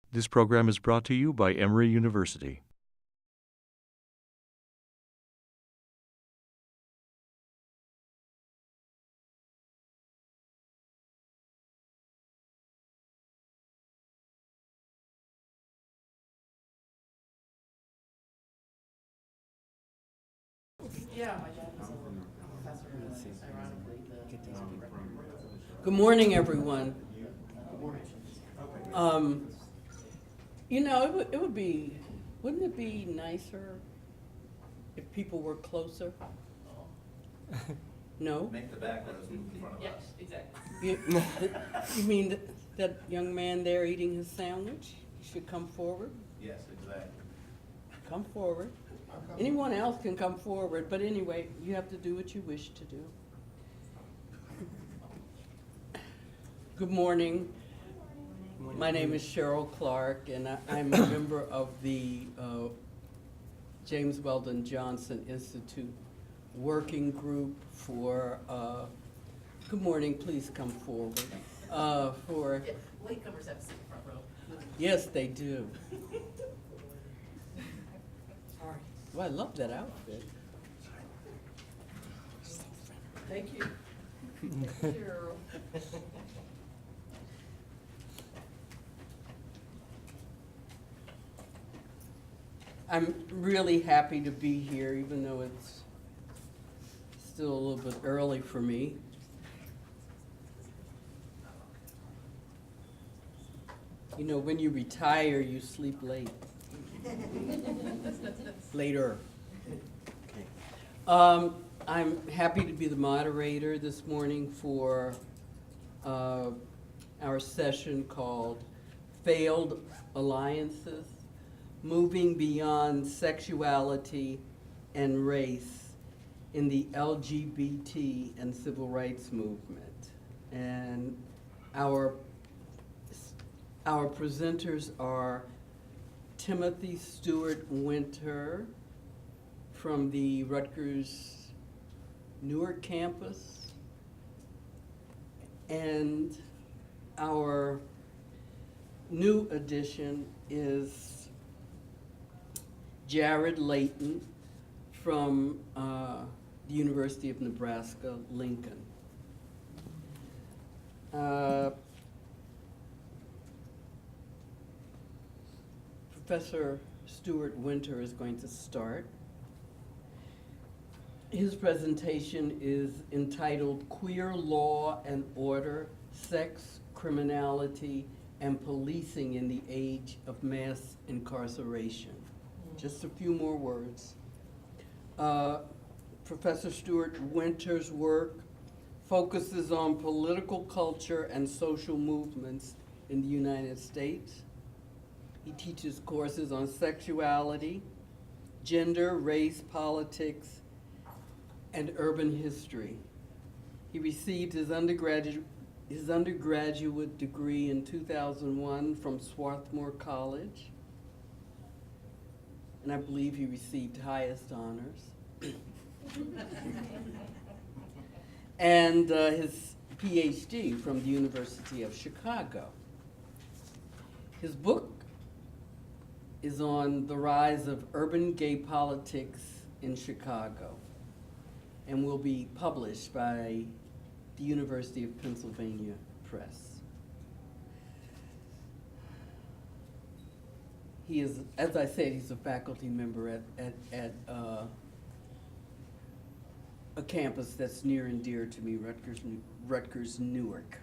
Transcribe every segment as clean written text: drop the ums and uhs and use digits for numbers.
This program is brought to you by Emory University. Yeah, my dad was a professor, ironically. Good morning, everyone. You know, it would be, wouldn't it be nicer if people were closer? No? Make the back rows move in front of us. You mean that young man there eating his sandwich? He should come forward? Yes, exactly. Come forward. Anyone else can come forward, but anyway, you have to do what you wish to do. Good morning. My name is Cheryl Clarke, and I'm a member of the James Weldon Johnson Institute Working Group for, good morning, please come forward. For Latecomers have a seat front row. Yes, they do. Well, I love that outfit. Thank you. Cheryl. I'm really happy to be here, even though it's still a little bit early for me. You know, when you retire, you sleep late. Later. Okay. I'm happy to be the moderator this morning for our session called Failed Alliances, Moving Beyond Sexuality and Race in the LGBT and Civil Rights Movement. And our presenters are Timothy Stewart-Winter from the Rutgers Newark campus, and our new addition is Besser Layton from the University of Nebraska, Lincoln. Professor Stewart-Winter is going to start. His presentation is entitled Queer Law and Order, Sex, Criminality, and Policing in the Age of Mass Incarceration. Just a few more words. Professor Stewart-Winter's work focuses on political culture and social movements in the United States. He teaches courses on sexuality, gender, race, politics, and urban history. He received his undergraduate degree in 2001 from Swarthmore College, and I believe he received highest honors. And his PhD from the University of Chicago. His book is on the rise of urban gay politics in Chicago and will be published by the University of Pennsylvania Press. He is, as I said, he's a faculty member at a campus that's near and dear to me, Rutgers Newark.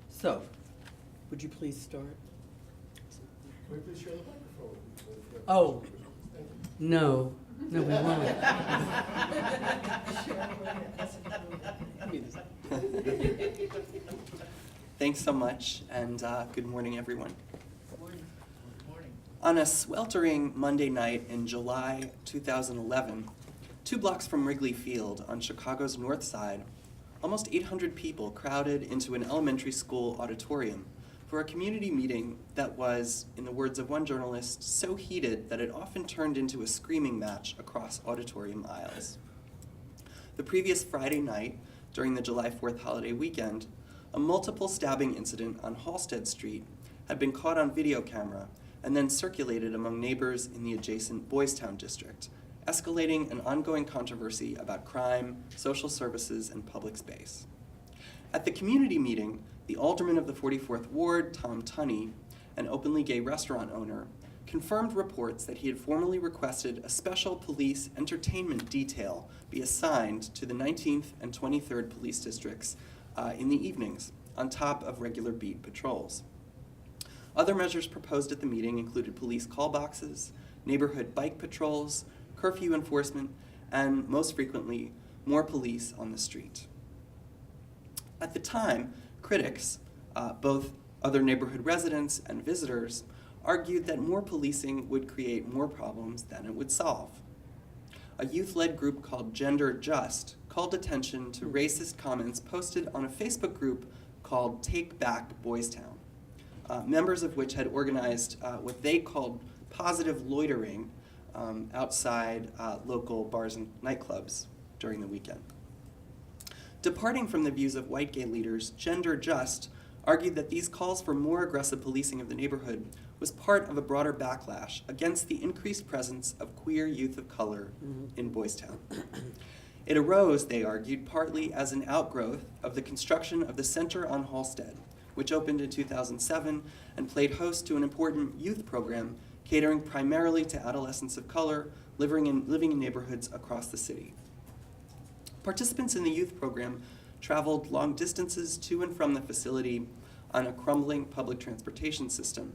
So, would you please start? Can we please share the microphone? Oh, no, we won't. Thanks so much, and good morning, everyone. Good morning. On a sweltering Monday night in July 2011, 2 blocks from Wrigley Field on Chicago's north side, almost 800 people crowded into an elementary school auditorium for a community meeting that was, in the words of one journalist, so heated that it often turned into a screaming match across auditorium aisles. The previous Friday night, during the July 4th holiday weekend, a multiple stabbing incident on Halsted Street had been caught on video camera and then circulated among neighbors in the adjacent Boys Town district, escalating an ongoing controversy about crime, social services, and public space. At the community meeting, the alderman of the 44th Ward, Tom Tunney, an openly gay restaurant owner, confirmed reports that he had formally requested a special police entertainment detail be assigned to the 19th and 23rd police districts in the evenings, on top of regular beat patrols. Other measures proposed at the meeting included police call boxes, neighborhood bike patrols, curfew enforcement, and most frequently, more police on the street. At the time, critics, both other neighborhood residents and visitors, argued that more policing would create more problems than it would solve. A youth-led group called Gender Just called attention to racist comments posted on a Facebook group called Take Back Boys Town, members of which had organized what they called positive loitering outside local bars and nightclubs during the weekend. Departing from the views of white gay leaders, Gender Just argued that these calls for more aggressive policing of the neighborhood was part of a broader backlash against the increased presence of queer youth of color in Boys Town. It arose, they argued, partly as an outgrowth of the construction of the Center on Halsted, which opened in 2007 and played host to an important youth program catering primarily to adolescents of color living in neighborhoods across the city. Participants in the youth program traveled long distances to and from the facility on a crumbling public transportation system,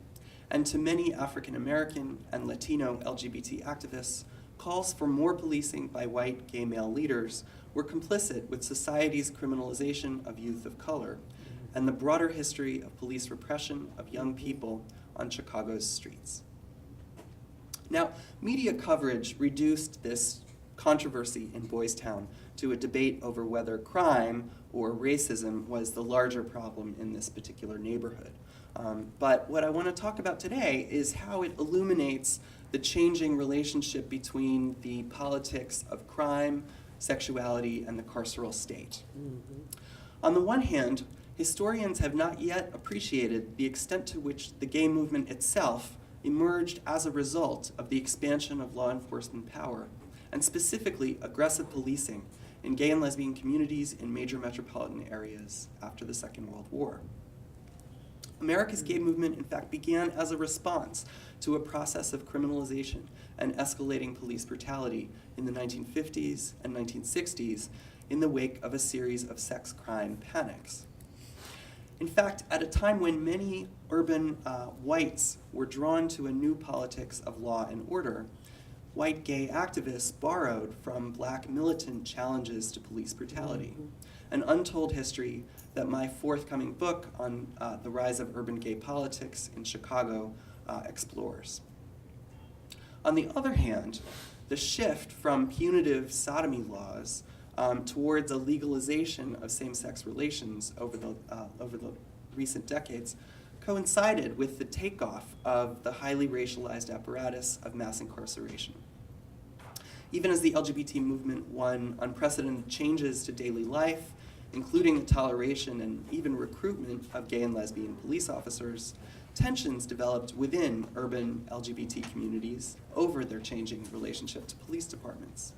and to many African American and Latino LGBT activists, calls for more policing by white gay male leaders were complicit with society's criminalization of youth of color and the broader history of police repression of young people on Chicago's streets. Now, media coverage reduced this controversy in Boys Town to a debate over whether crime or racism was the larger problem in this particular neighborhood. But what I want to talk about today is how it illuminates the changing relationship between the politics of crime, sexuality, and the carceral state. On the one hand, historians have not yet appreciated the extent to which the gay movement itself emerged as a result of the expansion of law enforcement power, and specifically aggressive policing in gay and lesbian communities in major metropolitan areas after the Second World War. America's gay movement, in fact, began as a response to a process of criminalization and escalating police brutality in the 1950s and 1960s in the wake of a series of sex crime panics. In fact, at a time when many urban whites were drawn to a new politics of law and order, white gay activists borrowed from black militant challenges to police brutality, an untold history that my forthcoming book on the rise of urban gay politics in Chicago explores. On the other hand, the shift from punitive sodomy laws towards a legalization of same-sex relations over the recent decades coincided with the takeoff of the highly racialized apparatus of mass incarceration. Even as the LGBT movement won unprecedented changes to daily life, including the toleration and even recruitment of gay and lesbian police officers, tensions developed within urban LGBT communities over their changing relationship to police departments.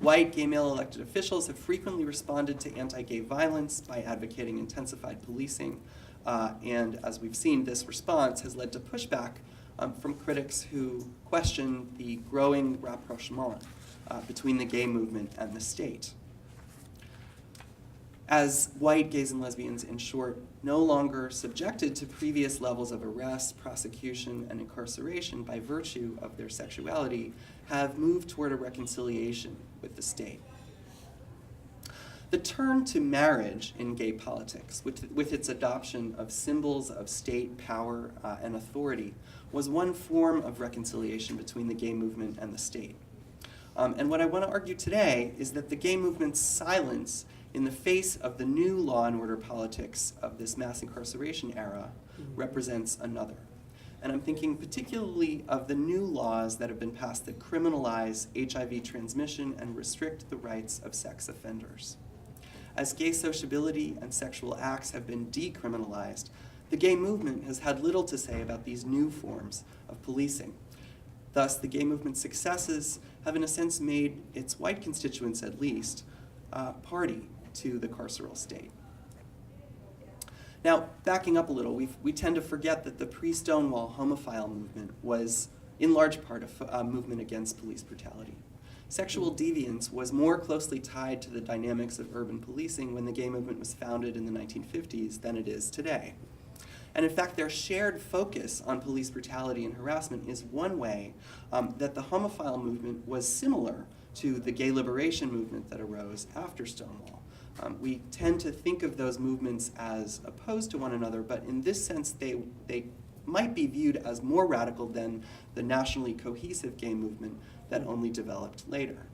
White gay male elected officials have frequently responded to anti-gay violence by advocating intensified policing, and as we've seen, this response has led to pushback from critics who question the growing rapprochement between the gay movement and the state. As white gays and lesbians, in short, no longer subjected to previous levels of arrest, prosecution, and incarceration by virtue of their sexuality, have moved toward a reconciliation with the state. The turn to marriage in gay politics, with its adoption of symbols of state power and authority, was one form of reconciliation between the gay movement and the state. And what I want to argue today is that the gay movement's silence in the face of the new law and order politics of this mass incarceration era represents another. And I'm thinking particularly of the new laws that have been passed that criminalize HIV transmission and restrict the rights of sex offenders. As gay sociability and sexual acts have been decriminalized, The gay movement has had little to say about these new forms of policing. Thus, the gay movement's successes have in a sense made its white constituents, at least, party to the carceral state. Now, backing up a little, we tend to forget that the pre-Stonewall homophile movement was in large part a movement against police brutality. Sexual deviance was more closely tied to the dynamics of urban policing when the gay movement was founded in the 1950s than it is today. And in fact, their shared focus on police brutality and harassment is one way that the homophile movement was similar to the gay liberation movement that arose after Stonewall. We tend to think of those movements as opposed to one another, but in this sense, they might be viewed as more radical than the nationally cohesive gay movement that only developed later.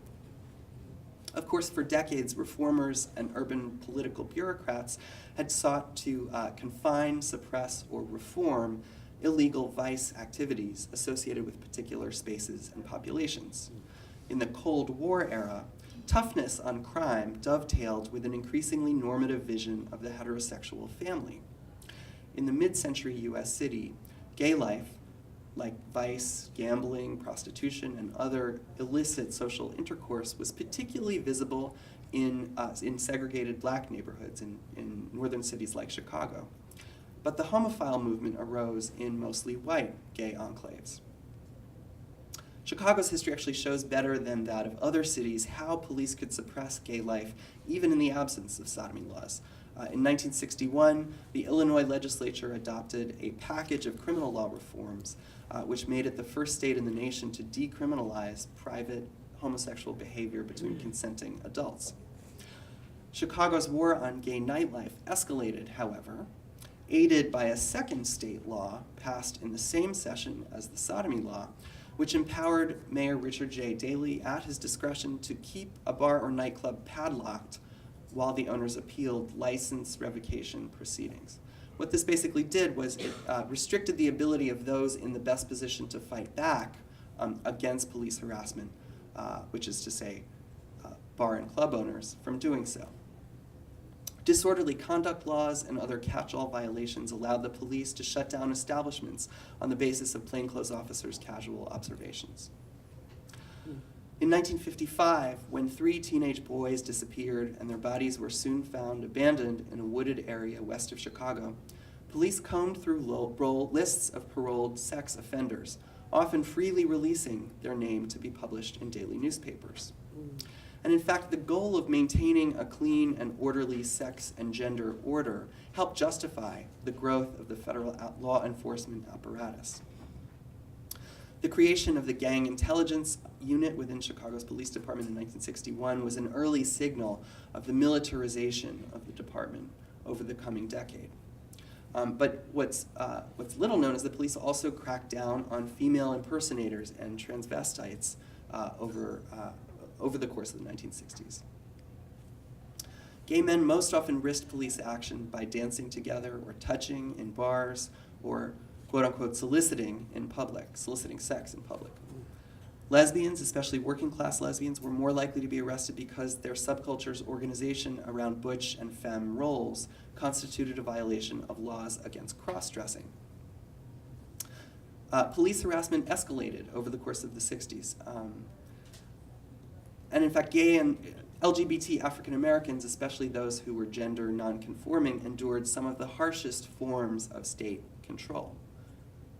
Of course, for decades, reformers and urban political bureaucrats had sought to confine, suppress, or reform illegal vice activities associated with particular spaces and populations. In the Cold War era, toughness on crime dovetailed with an increasingly normative vision of the heterosexual family. In the mid-century US city, gay life, like vice, gambling, prostitution, and other illicit social intercourse, was particularly visible in segregated black neighborhoods in northern cities like Chicago. But the homophile movement arose in mostly white gay enclaves. Chicago's history actually shows better than that of other cities how police could suppress gay life even in the absence of sodomy laws. In 1961, the Illinois legislature adopted a package of criminal law reforms which made it the first state in the nation to decriminalize private homosexual behavior between consenting adults. Chicago's war on gay nightlife escalated, however, aided by a second state law passed in the same session as the sodomy law, which empowered Mayor Richard J. Daley at his discretion to keep a bar or nightclub padlocked while the owners appealed license revocation proceedings. What this basically did was it restricted the ability of those in the best position to fight back against police harassment, which is to say bar and club owners, from doing so. Disorderly conduct laws and other catch-all violations allowed the police to shut down establishments on the basis of plainclothes officers' casual observations. In 1955, when 3 teenage boys disappeared and their bodies were soon found abandoned in a wooded area west of Chicago, police combed through lists of paroled sex offenders, often freely releasing their name to be published in daily newspapers. And in fact, the goal of maintaining a clean and orderly sex and gender order helped justify the growth of the federal law enforcement apparatus. The creation of the Gang Intelligence Unit within Chicago's police department in 1961 was an early signal of the militarization of the department over the coming decade. But what's little known is the police also cracked down on female impersonators and transvestites over the course of the 1960s. Gay men most often risked police action by dancing together or touching in bars or quote-unquote soliciting sex in public. Lesbians, especially working-class lesbians, were more likely to be arrested because their subculture's organization around butch and femme roles constituted a violation of laws against cross-dressing. Police harassment escalated over the course of the 60s. And in fact, gay and LGBT African Americans, especially those who were gender non-conforming, endured some of the harshest forms of state control.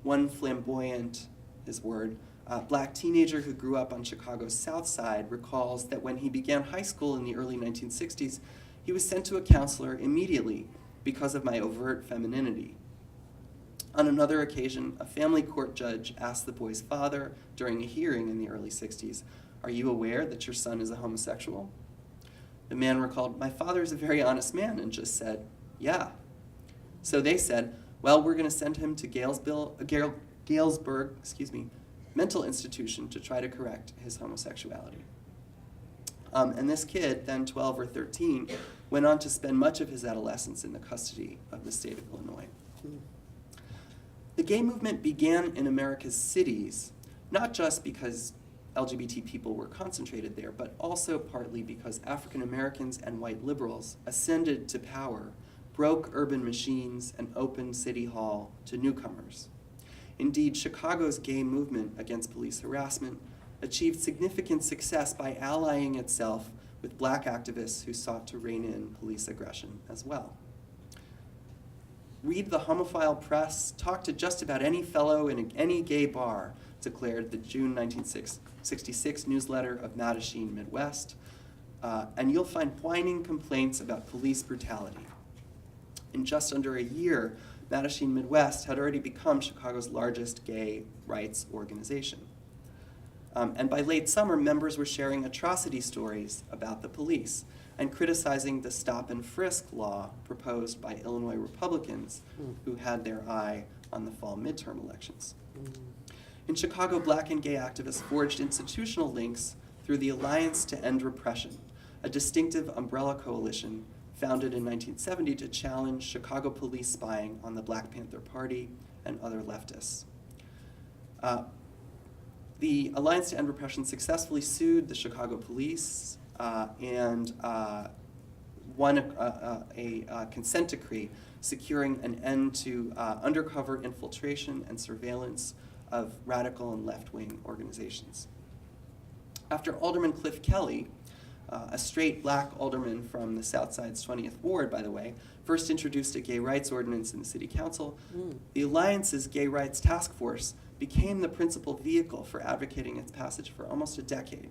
One flamboyant, black teenager who grew up on Chicago's South Side recalls that when he began high school in the early 1960s, he was sent to a counselor immediately because of my overt femininity. On another occasion, a family court judge asked the boy's father during a hearing in the early 60s, "Are you aware that your son is a homosexual?" The man recalled, "My father is a very honest man," and just said, "Yeah." So they said, "Well, we're going to send him to Galesburg mental institution to try to correct his homosexuality." And this kid, then 12 or 13, went on to spend much of his adolescence in the custody of the state of Illinois. The gay movement began in America's cities, not just because LGBT people were concentrated there, but also partly because African Americans and white liberals ascended to power broke urban machines and opened City Hall to newcomers. Indeed, Chicago's gay movement against police harassment achieved significant success by allying itself with black activists who sought to rein in police aggression as well. Read the homophile press, talk to just about any fellow in any gay bar, declared the June 1966 newsletter of Mattachine Midwest, and you'll find whining complaints about police brutality. In just under a year, Mattachine Midwest had already become Chicago's largest gay rights organization. And by late summer, members were sharing atrocity stories about the police and criticizing the stop and frisk law proposed by Illinois Republicans who had their eye on the fall midterm elections. In Chicago, black and gay activists forged institutional links through the Alliance to End Repression, a distinctive umbrella coalition founded in 1970 to challenge Chicago police spying on the Black Panther Party and other leftists. The Alliance to End Repression successfully sued the Chicago police and won a consent decree securing an end to undercover infiltration and surveillance of radical and left-wing organizations. After Alderman Cliff Kelly, a straight black alderman from the South Side's 20th Ward, by the way, first introduced a gay rights ordinance in the city council, the Alliance's Gay Rights Task Force became the principal vehicle for advocating its passage for almost a decade.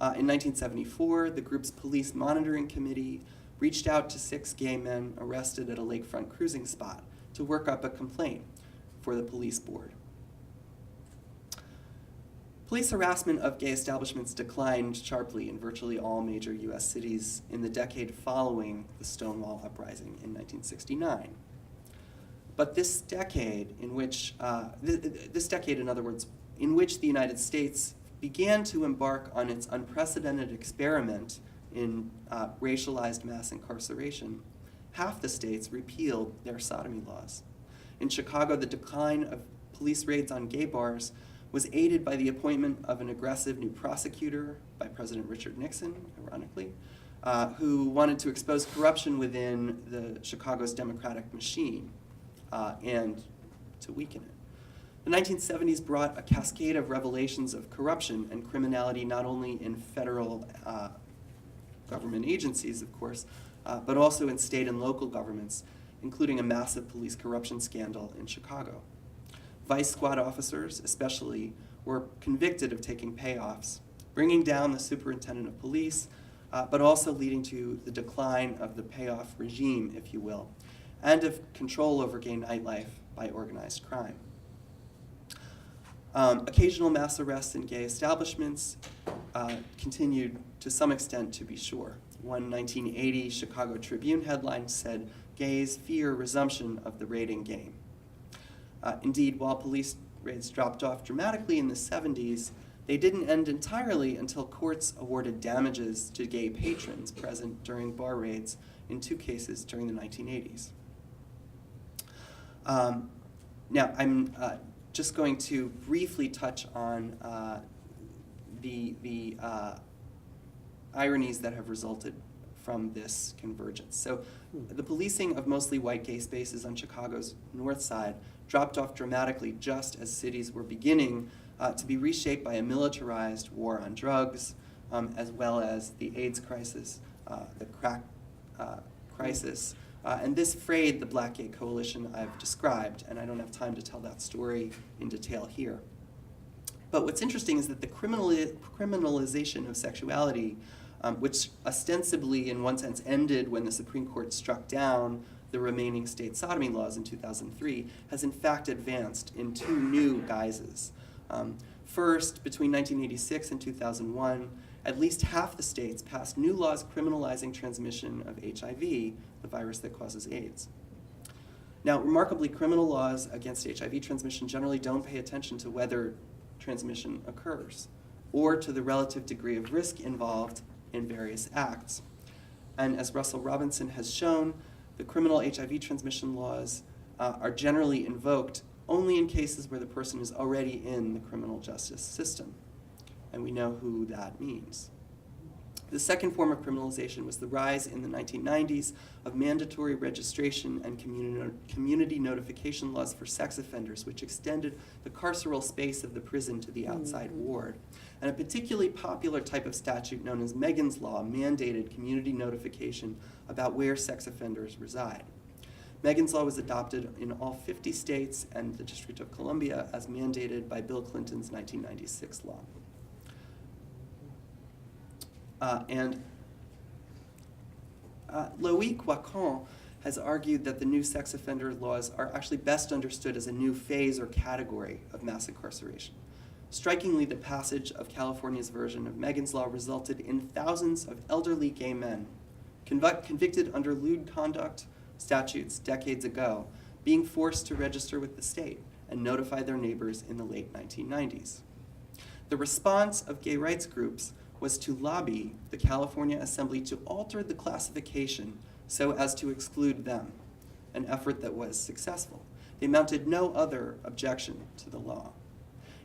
In 1974, the group's police monitoring committee reached out to 6 gay men arrested at a lakefront cruising spot to work up a complaint for the police board. Police harassment of gay establishments declined sharply in virtually all major U.S. cities in the decade following the Stonewall Uprising in 1969. But this decade, in which, in other words, in which the United States began to embark on its unprecedented experiment in racialized mass incarceration, half the states repealed their sodomy laws. In Chicago, the decline of police raids on gay bars was aided by the appointment of an aggressive new prosecutor by President Richard Nixon, ironically, who wanted to expose corruption within the Chicago's democratic machine and to weaken it. The 1970s brought a cascade of revelations of corruption and criminality not only in federal government agencies, of course, but also in state and local governments, including a massive police corruption scandal in Chicago. Vice squad officers, especially, were convicted of taking payoffs, bringing down the superintendent of police, but also leading to the decline of the payoff regime, if you will, and of control over gay nightlife by organized crime. Occasional mass arrests in gay establishments continued to some extent, to be sure. One 1980 Chicago Tribune headline said, "Gays fear resumption of the raiding game." Indeed, while police raids dropped off dramatically in the 70s, they didn't end entirely until courts awarded damages to gay patrons present during bar raids in 2 cases during the 1980s. Now, I'm just going to briefly touch on the ironies that have resulted from this convergence. So the policing of mostly white gay spaces on Chicago's north side dropped off dramatically just as cities were beginning to be reshaped by a militarized war on drugs, as well as the AIDS crisis, the crack crisis, and this frayed the black gay coalition I've described, and I don't have time to tell that story in detail here. But what's interesting is that the criminalization of sexuality, which ostensibly in one sense ended when the Supreme Court struck down the remaining state sodomy laws in 2003, has in fact advanced in 2 new guises. First, between 1986 and 2001, at least half the states passed new laws criminalizing transmission of HIV, the virus that causes AIDS. Now, remarkably, criminal laws against HIV transmission generally don't pay attention to whether transmission occurs or to the relative degree of risk involved in various acts. And as Russell Robinson has shown, the criminal HIV transmission laws are generally invoked only in cases where the person is already in the criminal justice system. And we know who that means. The second form of criminalization was the rise in the 1990s of mandatory registration and community notification laws for sex offenders, which extended the carceral space of the prison to the outside ward. And a particularly popular type of statute known as Megan's Law mandated community notification about where sex offenders reside. Megan's Law was adopted in all 50 states and the District of Columbia as mandated by Bill Clinton's 1996 law. Loïc Wacon has argued that the new sex offender laws are actually best understood as a new phase or category of mass incarceration. Strikingly, the passage of California's version of Megan's Law resulted in thousands of elderly gay men convicted under lewd conduct statutes decades ago being forced to register with the state and notify their neighbors in the late 1990s. The response of gay rights groups was to lobby the California Assembly to alter the classification so as to exclude them, an effort that was successful. They mounted no other objection to the law.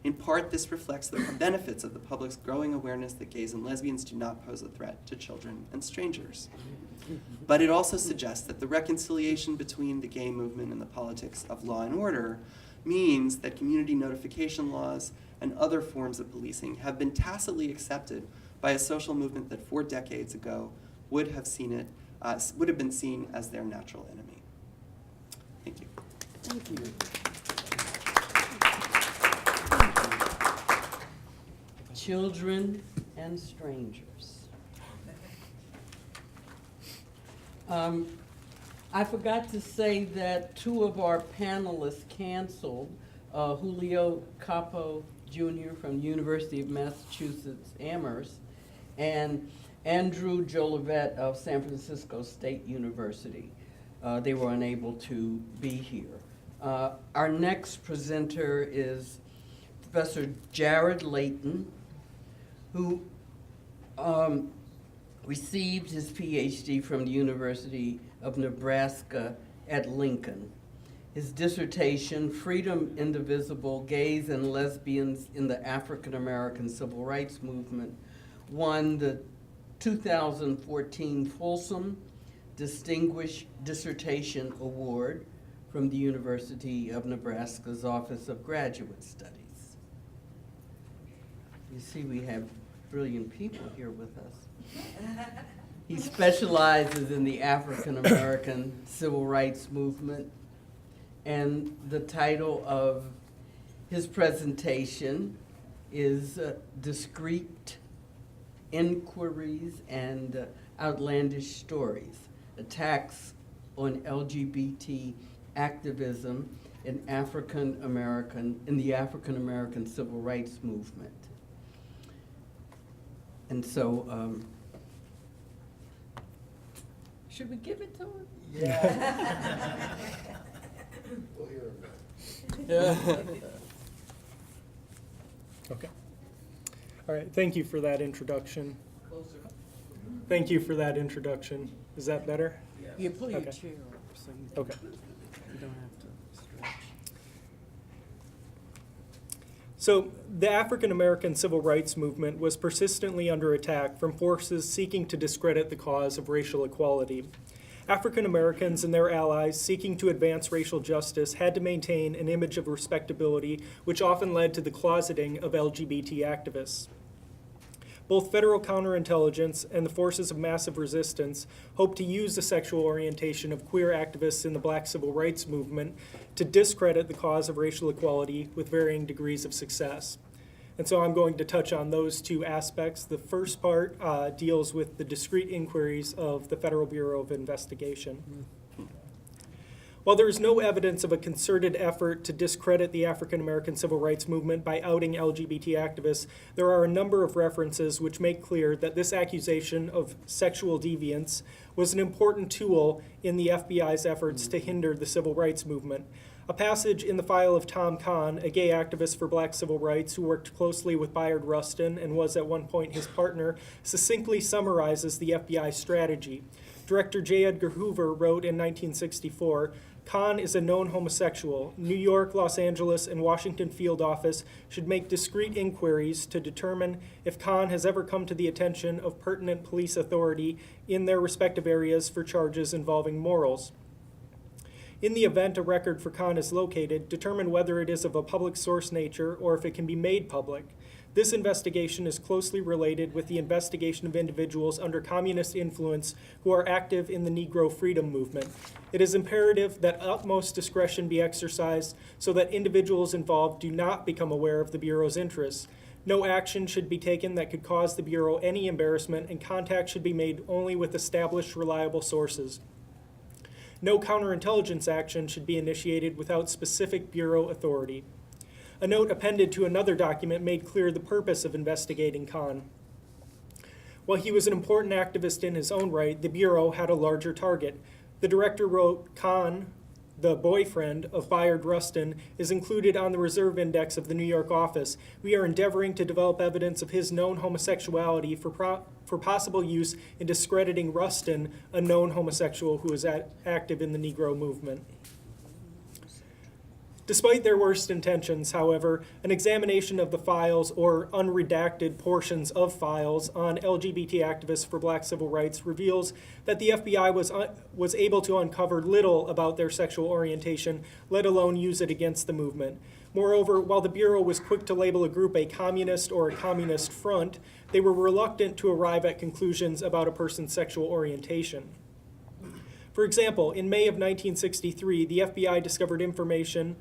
In part, this reflects the benefits of the public's growing awareness that gays and lesbians do not pose a threat to children and strangers. But it also suggests that the reconciliation between the gay movement and the politics of law and order means that community notification laws and other forms of policing have been tacitly accepted by a social movement that 4 decades ago would have been seen as their natural enemy. Thank you. Thank you. Children and strangers. I forgot to say that 2 of our panelists canceled. Julio Capó Jr. from the University of Massachusetts, Amherst, and Andrew Jolivette of San Francisco State University. They were unable to be here. Our next presenter is Professor Besser Layton, who received his PhD from the University of Nebraska at Lincoln. His dissertation, Freedom Indivisible, Gays and Lesbians in the African American Civil Rights Movement, won the 2014 Folsom Distinguished Dissertation Award from the University of Nebraska's Office of Graduate Studies. You see, we have brilliant people here with us. He specializes in the African American Civil Rights Movement, and the title of his presentation is Discreet Inquiries and Outlandish Stories, Attacks on LGBT Activism in the African American Civil Rights Movement. And so, should we give it to him? Yeah. We'll hear him. Okay. All right, thank you for that introduction. Closer. Thank you for that introduction. Is that better? You pull your Okay. chair up so Okay. you don't have to stretch. So the African American Civil Rights Movement was persistently under attack from forces seeking to discredit the cause of racial equality. African Americans and their allies seeking to advance racial justice had to maintain an image of respectability, which often led to the closeting of LGBT activists. Both federal counterintelligence and the forces of massive resistance hoped to use the sexual orientation of queer activists in the Black civil rights movement to discredit the cause of racial equality with varying degrees of success. And so I'm going to touch on those 2 aspects. The first part deals with the discrete inquiries of the Federal Bureau of Investigation. While there is no evidence of a concerted effort to discredit the African American Civil Rights Movement by outing LGBT activists, there are a number of references which make clear that this accusation of sexual deviance was an important tool in the FBI's efforts to hinder the civil rights movement. A passage in the file of Tom Kahn, a gay activist for Black civil rights who worked closely with Bayard Rustin and was at one point his partner, succinctly summarizes the FBI strategy. Director J. Edgar Hoover wrote in 1964, Kahn is a known homosexual. New York, Los Angeles, and Washington field office should make discreet inquiries to determine if Kahn has ever come to the attention of pertinent police authority in their respective areas for charges involving morals. In the event a record for Kahn is located, determine whether it is of a public source nature or if it can be made public. This investigation is closely related with the investigation of individuals under communist influence who are active in the Negro freedom movement. It is imperative that utmost discretion be exercised so that individuals involved do not become aware of the Bureau's interests. No action should be taken that could cause the Bureau any embarrassment, and contact should be made only with established, reliable sources. No counterintelligence action should be initiated without specific Bureau authority. A note appended to another document made clear the purpose of investigating Kahn. While he was an important activist in his own right, the Bureau had a larger target. The director wrote, Kahn, the boyfriend of Bayard Rustin, is included on the reserve index of the New York office. We are endeavoring to develop evidence of his known homosexuality for possible use in discrediting Rustin, a known homosexual who is active in the Negro movement. Despite their worst intentions, however, an examination of the files or unredacted portions of files on LGBT activists for black civil rights reveals that the FBI was able to uncover little about their sexual orientation, let alone use it against the movement. Moreover, while the Bureau was quick to label a group a communist or a communist front, they were reluctant to arrive at conclusions about a person's sexual orientation. For example, in May of 1963, the FBI discovered information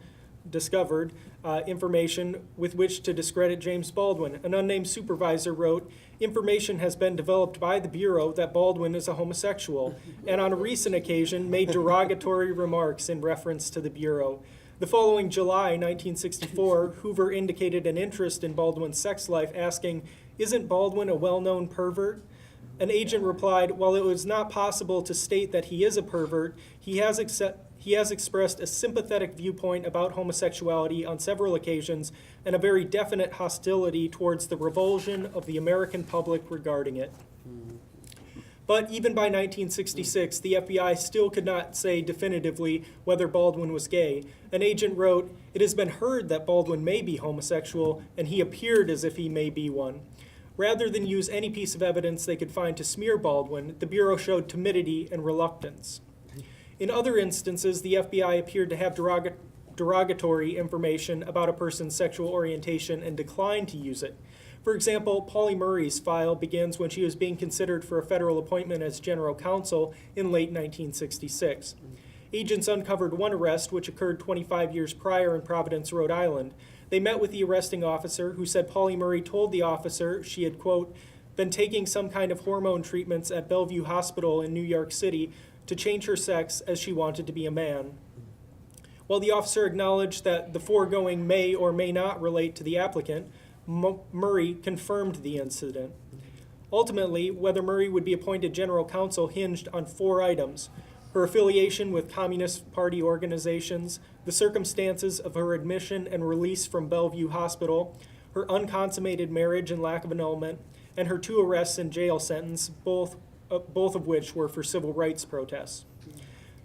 with which to discredit James Baldwin. An unnamed supervisor wrote, information has been developed by the Bureau that Baldwin is a homosexual, and on a recent occasion made derogatory remarks in reference to the Bureau. The following July 1964, Hoover indicated an interest in Baldwin's sex life, asking, isn't Baldwin a well-known pervert? An agent replied, while it was not possible to state that he is a pervert, he has expressed a sympathetic viewpoint about homosexuality on several occasions and a very definite hostility towards the revulsion of the American public regarding it. But even by 1966, the FBI still could not say definitively whether Baldwin was gay. An agent wrote, it has been heard that Baldwin may be homosexual, and he appeared as if he may be one. Rather than use any piece of evidence they could find to smear Baldwin, the Bureau showed timidity and reluctance. In other instances, the FBI appeared to have derogatory information about a person's sexual orientation and declined to use it. For example, Pauli Murray's file begins when she was being considered for a federal appointment as general counsel in late 1966. Agents uncovered one arrest which occurred 25 years prior in Providence, Rhode Island. They met with the arresting officer, who said Pauli Murray told the officer she had, quote, been taking some kind of hormone treatments at Bellevue Hospital in New York City to change her sex as she wanted to be a man. While the officer acknowledged that the foregoing may or may not relate to the applicant, Murray confirmed the incident. Ultimately, whether Murray would be appointed general counsel hinged on 4 items: her affiliation with Communist Party organizations, the circumstances of her admission and release from Bellevue Hospital, her unconsummated marriage and lack of annulment, and her 2 arrests and jail sentence, both of which were for civil rights protests.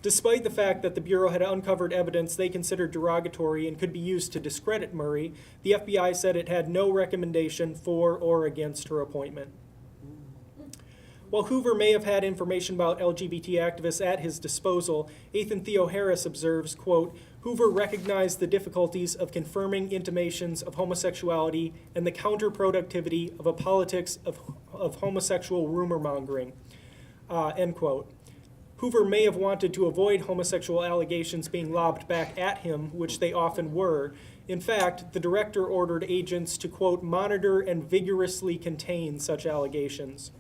Despite the fact that the Bureau had uncovered evidence they considered derogatory and could be used to discredit Murray, the FBI said it had no recommendation for or against her appointment. While Hoover may have had information about LGBT activists at his disposal, Ethan Theo Harris observes, quote, Hoover recognized the difficulties of confirming intimations of homosexuality and the counterproductivity of a politics of homosexual rumor-mongering, end quote. Hoover may have wanted to avoid homosexual allegations being lobbed back at him, which they often were. In fact, the director ordered agents to, quote, monitor and vigorously contain such allegations.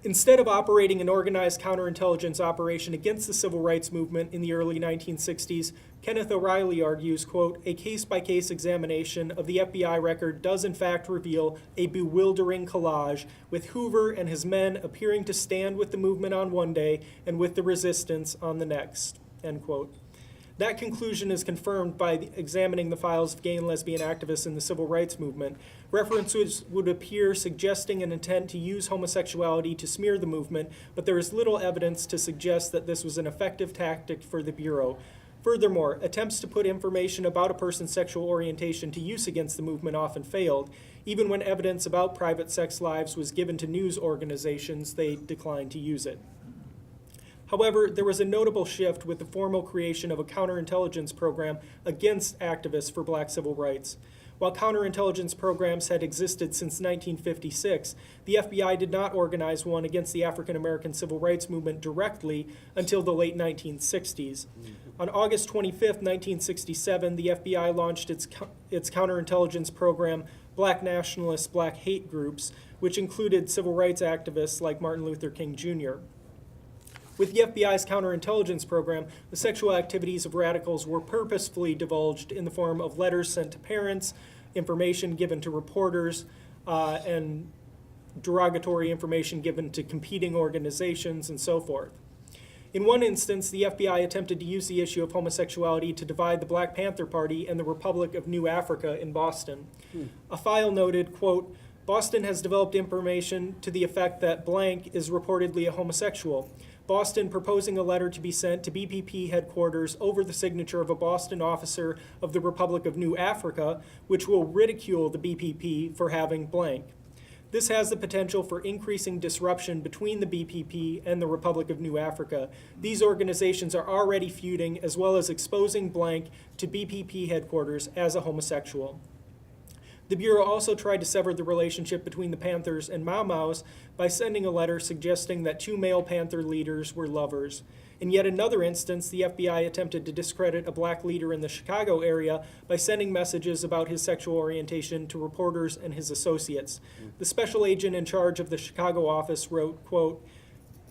Instead of operating an organized counterintelligence operation against the civil rights movement in the early 1960s, Kenneth O'Reilly argues, quote, a case-by-case examination of the FBI record does in fact reveal a bewildering collage with Hoover and his men appearing to stand with the movement on one day and with the resistance on the next, end quote. That conclusion is confirmed by examining the files of gay and lesbian activists in the civil rights movement. References would appear suggesting an intent to use homosexuality to smear the movement, but there is little evidence to suggest that this was an effective tactic for the Bureau. Furthermore, attempts to put information about a person's sexual orientation to use against the movement often failed. Even when evidence about private sex lives was given to news organizations, they declined to use it. However, there was a notable shift with the formal creation of a counterintelligence program against activists for black civil rights. While counterintelligence programs had existed since 1956, the FBI did not organize one against the African American civil rights movement directly until the late 1960s. On August 25, 1967, the FBI launched its counterintelligence program, Black Nationalist, Black Hate Groups, which included civil rights activists like Martin Luther King Jr. With the FBI's counterintelligence program, the sexual activities of radicals were purposefully divulged in the form of letters sent to parents, information given to reporters, and derogatory information given to competing organizations, and so forth. In one instance, the FBI attempted to use the issue of homosexuality to divide the Black Panther Party and the Republic of New Africa in Boston. A file noted, quote, "Boston has developed information to the effect that blank is reportedly a homosexual. Boston proposing a letter to be sent to BPP headquarters over the signature of a Boston officer of the Republic of New Africa, which will ridicule the BPP for having blank. This has the potential for increasing disruption between the BPP and the Republic of New Africa. These organizations are already feuding as well as exposing blank to BPP headquarters as a homosexual." The Bureau also tried to sever the relationship between the Panthers and Mau Maus by sending a letter suggesting that two male Panther leaders were lovers. In yet another instance, the FBI attempted to discredit a black leader in the Chicago area by sending messages about his sexual orientation to reporters and his associates. The special agent in charge of the Chicago office wrote, quote,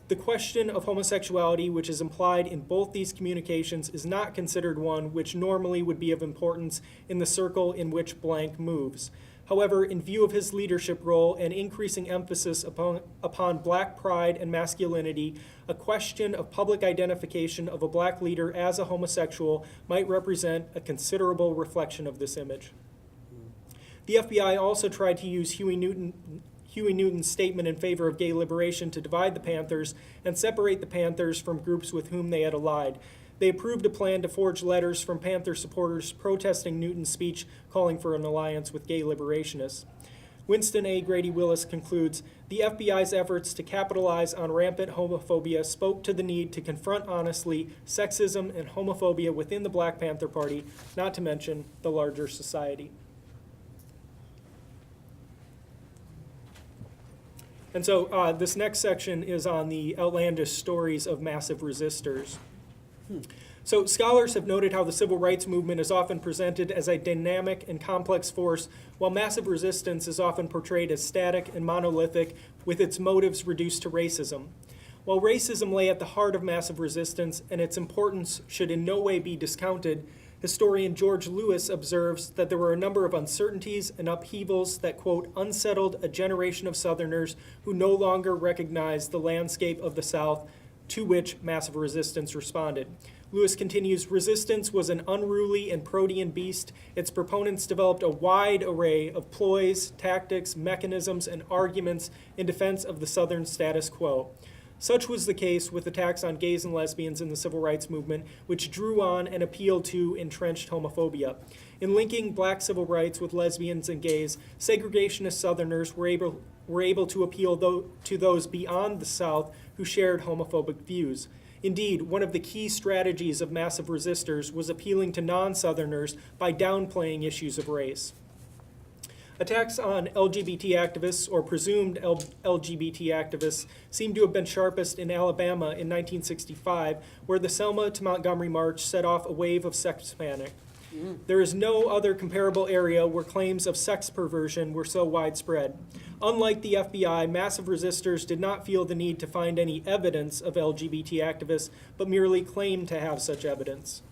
"The question of homosexuality, which is implied in both these communications, is not considered one which normally would be of importance in the circle in which blank moves. However, in view of his leadership role and increasing emphasis upon black pride and masculinity, a question of public identification of a black leader as a homosexual might represent a considerable reflection of this image." The FBI also tried to use Huey Newton's statement in favor of gay liberation to divide the Panthers and separate the Panthers from groups with whom they had allied. They approved a plan to forge letters from Panther supporters protesting Newton's speech calling for an alliance with gay liberationists. Winston A. Grady Willis concludes, "The FBI's efforts to capitalize on rampant homophobia spoke to the need to confront honestly sexism and homophobia within the Black Panther Party, not to mention the larger society." And so this next section is on the outlandish stories of massive resistors. So scholars have noted how the civil rights movement is often presented as a dynamic and complex force, while massive resistance is often portrayed as static and monolithic, with its motives reduced to racism. While racism lay at the heart of massive resistance and its importance should in no way be discounted, historian George Lewis observes that there were a number of uncertainties and upheavals that, quote, "unsettled a generation of Southerners who no longer recognized the landscape of the South to which massive resistance responded." Lewis continues, "Resistance was an unruly and protean beast. Its proponents developed a wide array of ploys, tactics, mechanisms, and arguments in defense of the Southern status quo. Such was the case with attacks on gays and lesbians in the civil rights movement, which drew on and appealed to entrenched homophobia. In linking black civil rights with lesbians and gays, segregationist Southerners were able to appeal to those beyond the South who shared homophobic views. Indeed, one of the key strategies of massive resistors was appealing to non-Southerners by downplaying issues of race. Attacks on LGBT activists, or presumed LGBT activists, seem to have been sharpest in Alabama in 1965, where the Selma to Montgomery March set off a wave of sex panic. There is no other comparable area where claims of sex perversion were so widespread. Unlike the FBI, massive resistors did not feel the need to find any evidence of LGBT activists, but merely claimed to have such evidence.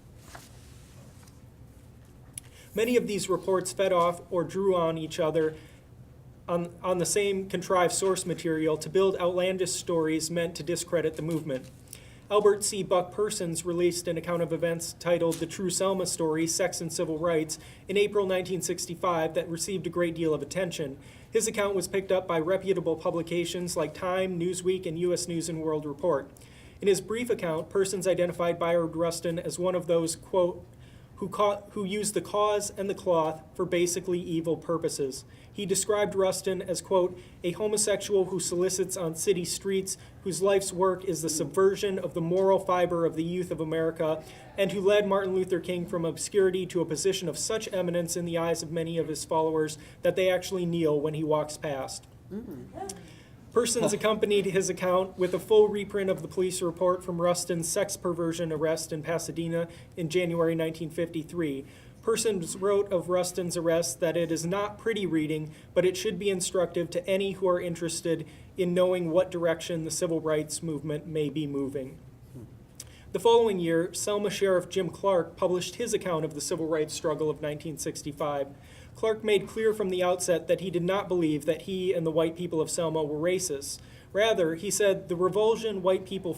Many of these reports fed off or drew on each other on the same contrived source material to build outlandish stories meant to discredit the movement. Albert C. Buck Persons released an account of events titled The True Selma Story, Sex and Civil Rights in April 1965 that received a great deal of attention. His account was picked up by reputable publications like Time, Newsweek, and U.S. News and World Report. In his brief account, Persons identified Bayard Rustin as one of those, quote, who used the cause and the cloth for basically evil purposes. He described Rustin as, quote, a homosexual who solicits on city streets, whose life's work is the subversion of the moral fiber of the youth of America, and who led Martin Luther King from obscurity to a position of such eminence in the eyes of many of his followers that they actually kneel when he walks past. Persons accompanied his account with a full reprint of the police report from Rustin's sex perversion arrest in Pasadena in January 1953. Persons wrote of Rustin's arrest that it is not pretty reading, but it should be instructive to any who are interested in knowing what direction the civil rights movement may be moving. The following year, Selma Sheriff Jim Clarke published his account of the civil rights struggle of 1965. Clarke made clear from the outset that he did not believe that he and the white people of Selma were racist. Rather, he said the revulsion white people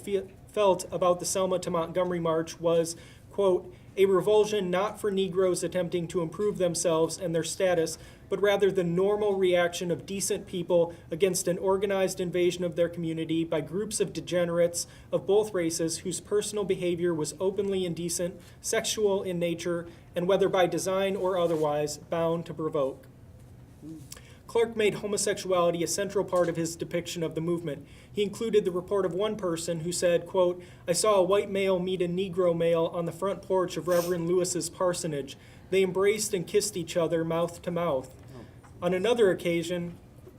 felt about the Selma to Montgomery March was, quote, a revulsion not for Negroes attempting to improve themselves and their status, but rather the normal reaction of decent people against an organized invasion of their community by groups of degenerates of both races whose personal behavior was openly indecent, sexual in nature, and whether by design or otherwise, bound to provoke. Clarke made homosexuality a central part of his depiction of the movement. He included the report of one person who said, quote, I saw a white male meet a Negro male on the front porch of Reverend Lewis's parsonage. They embraced and kissed each other mouth to mouth. On another occasion,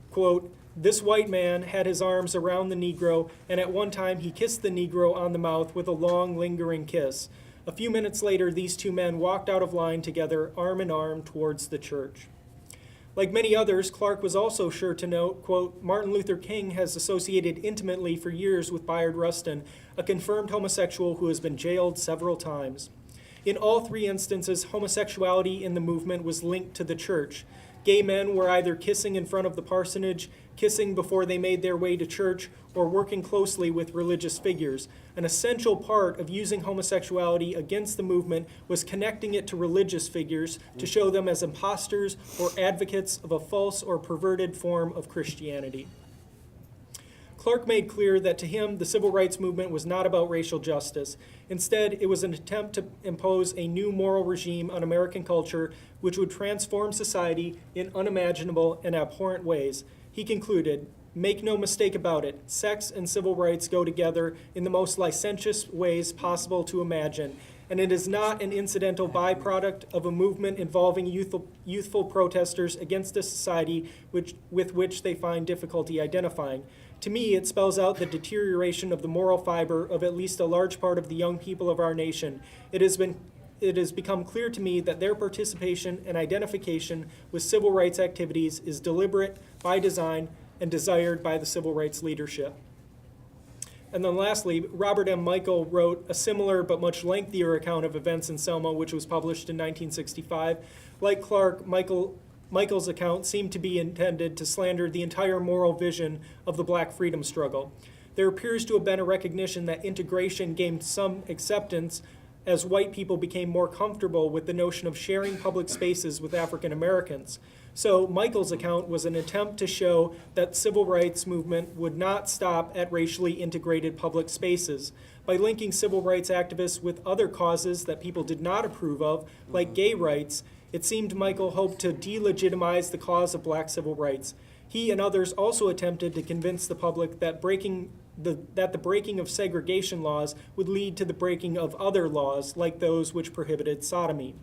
quote, this white man had his arms around the Negro, and at one time he kissed the Negro on the mouth with a long, lingering kiss. A few minutes later, these two men walked out of line together, arm in arm, towards the church. Like many others, Clarke was also sure to note, quote, Martin Luther King has associated intimately for years with Bayard Rustin, a confirmed homosexual who has been jailed several times. In all three instances, homosexuality in the movement was linked to the church. Gay men were either kissing in front of the parsonage, kissing before they made their way to church, or working closely with religious figures. An essential part of using homosexuality against the movement was connecting it to religious figures to show them as imposters or advocates of a false or perverted form of Christianity. Clarke made clear that to him, the civil rights movement was not about racial justice. Instead, it was an attempt to impose a new moral regime on American culture which would transform society in unimaginable and abhorrent ways. He concluded, make no mistake about it, sex and civil rights go together in the most licentious ways possible to imagine, and it is not an incidental byproduct of a movement involving youthful protesters against a society with which they find difficulty identifying. To me, it spells out the deterioration of the moral fiber of at least a large part of the young people of our nation. It has become clear to me that their participation and identification with civil rights activities is deliberate, by design, and desired by the civil rights leadership. And then lastly, Robert M. Michael wrote a similar but much lengthier account of events in Selma, which was published in 1965. Like Clarke, Michael's account seemed to be intended to slander the entire moral vision of the Black freedom struggle. There appears to have been a recognition that integration gained some acceptance as white people became more comfortable with the notion of sharing public spaces with African Americans. So Michael's account was an attempt to show that civil rights movement would not stop at racially integrated public spaces. By linking civil rights activists with other causes that people did not approve of, like gay rights, it seemed Michael hoped to delegitimize the cause of black civil rights. He and others also attempted to convince the public that the breaking of segregation laws would lead to the breaking of other laws, like those which prohibited sodomy.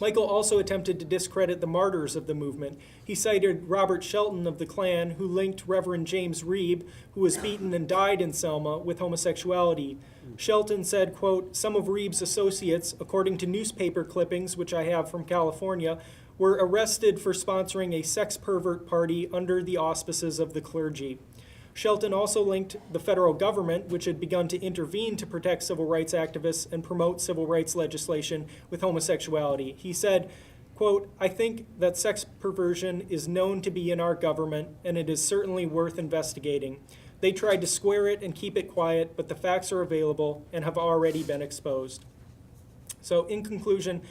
Michael also attempted to discredit the martyrs of the movement. He cited Robert Shelton of the Klan, who linked Reverend James Reeb, who was beaten and died in Selma, with homosexuality. Shelton said, quote, some of Reeb's associates, according to newspaper clippings, which I have from California, were arrested for sponsoring a sex pervert party under the auspices of the clergy. Shelton also linked the federal government, which had begun to intervene to protect civil rights activists and promote civil rights legislation, with homosexuality. He said, quote, I think that sex perversion is known to be in our government, and it is certainly worth investigating. They tried to square it and keep it quiet, but the facts are available and have already been exposed. So in conclusion,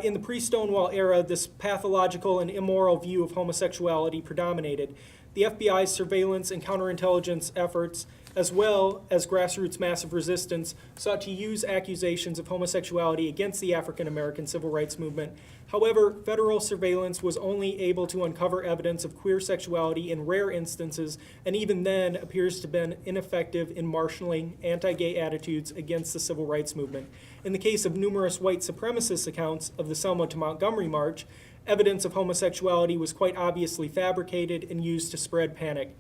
in the pre-Stonewall era, this pathological and immoral view of homosexuality predominated. The FBI's surveillance and counterintelligence efforts, as well as grassroots massive resistance, sought to use accusations of homosexuality against the African American civil rights movement. However, federal surveillance was only able to uncover evidence of queer sexuality in rare instances, and even then appears to have been ineffective in marshaling anti-gay attitudes against the civil rights movement. In the case of numerous white supremacist accounts of the Selma to Montgomery March, evidence of homosexuality was quite obviously fabricated and used to spread panic.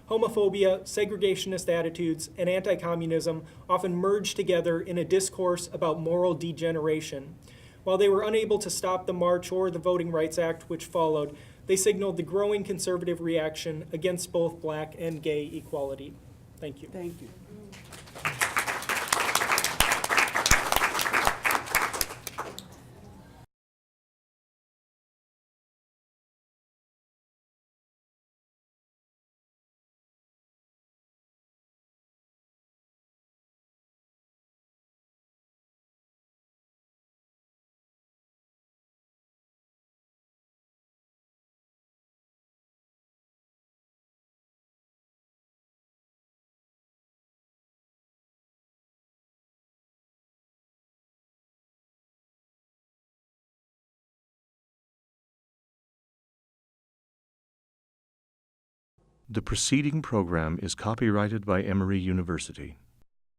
Homophobia, segregationist attitudes, and anti-communism often merged together in a discourse about moral degeneration. While they were unable to stop the march or the Voting Rights Act which followed, they signaled the growing conservative reaction against both black and gay equality. Thank you. Thank you. The preceding program is copyrighted by Emory University.